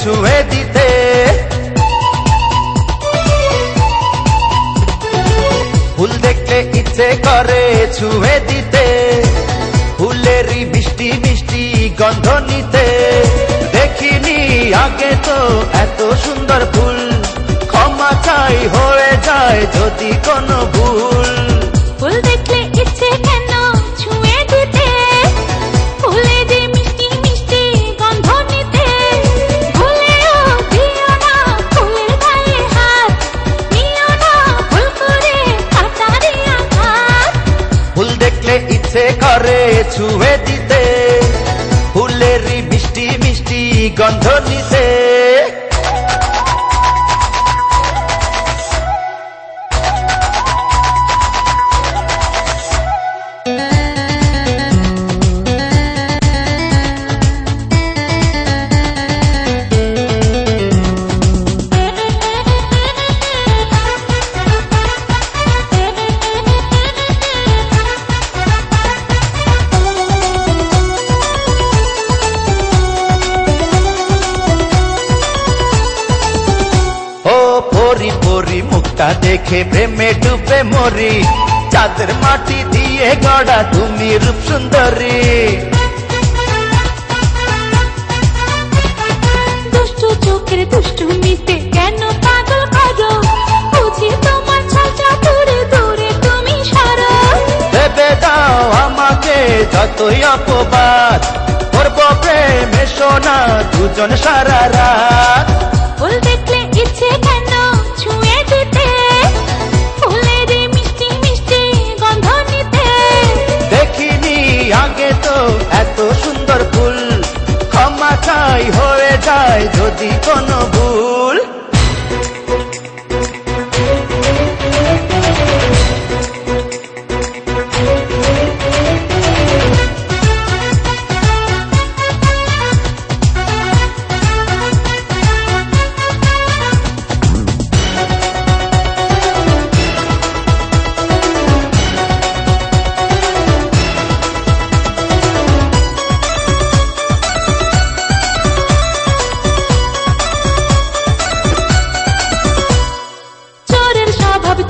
ছুঁয়ে দিতে। ফুল দেখলে ইচ্ছে করে ছুঁয়ে দিতে, ফুলেরই মিষ্টি মিষ্টি গন্ধ নিতে। দেখিনি আগে তো এত সুন্দর ফুল, ক্ষমা চাই হয়ে যায় যদি কোনো ভুল। ফুল দেখলে ইচ্ছে কেন ছুঁয়ে দিতে, ফুলেরই মিষ্টি মিষ্টি গন্ধ নিতে। ভুলেও দিও না ফুলের গায়ে হাত, নিও না ভুল করে কাঁটারি আঘাত। ফুল দেখলে ইচ্ছে করে ছুঁয়ে দিতে, ফুলেরই মিষ্টি মিষ্টি গন্ধ নিতে। পরি পরি মুখটা দেখে প্রেমে ডুবে মরি, চাঁদের মাটি দিয়ে গড়া তুমি রূপ সুন্দরী। দুষ্টু চোখের দুষ্টুমিতে কেন পাগল করো, বুঝি তোমার ছলটা দূরে দূরে তুমি সরো। ভেবে দাও আমাকে যতই অপবাদ, করবো প্রেমে সোনা দুজন সারা রাত। ফুল দেখলে ইচ্ছে কেন ছুঁয়ে দিতে, ফুলেরই মিষ্টি মিষ্টি গন্ধ নিতে। দেখিনি আগে তো এত সুন্দর ফুল, ক্ষমা চাই হয়ে যায় যদি কোনো ভুল।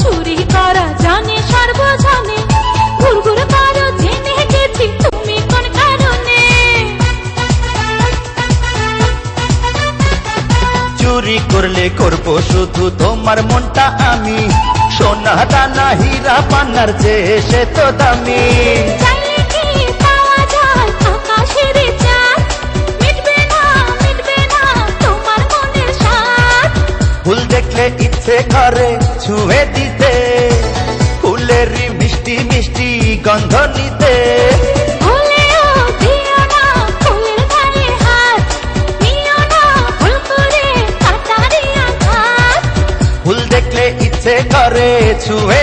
চুরি করা জানে সর্বজনে, ঘুরঘুর করো জেনে গেছি তুমি কোন কারণে। চুরি করলে করবো শুধু তোমার মনটা আমি, সোনা দানা হীরা পান্নার চেয়ে সে তো দামি। চাইলে কি পাওয়া যায় আকাশের চাঁদ, মিটবে না তোমার মনের স্বাদ। ফুল দেখলে ইচ্ছে করে ছুঁয়ে দিতে, ফুলেরই মিষ্টি মিষ্টি গন্ধ নিতে। ভুলেও দিও না ফুলের গায়ে হাত, নিও না ভুল করে কাঁটারি আঘাত। ফুল দেখলে ইচ্ছে করে ছুঁয়ে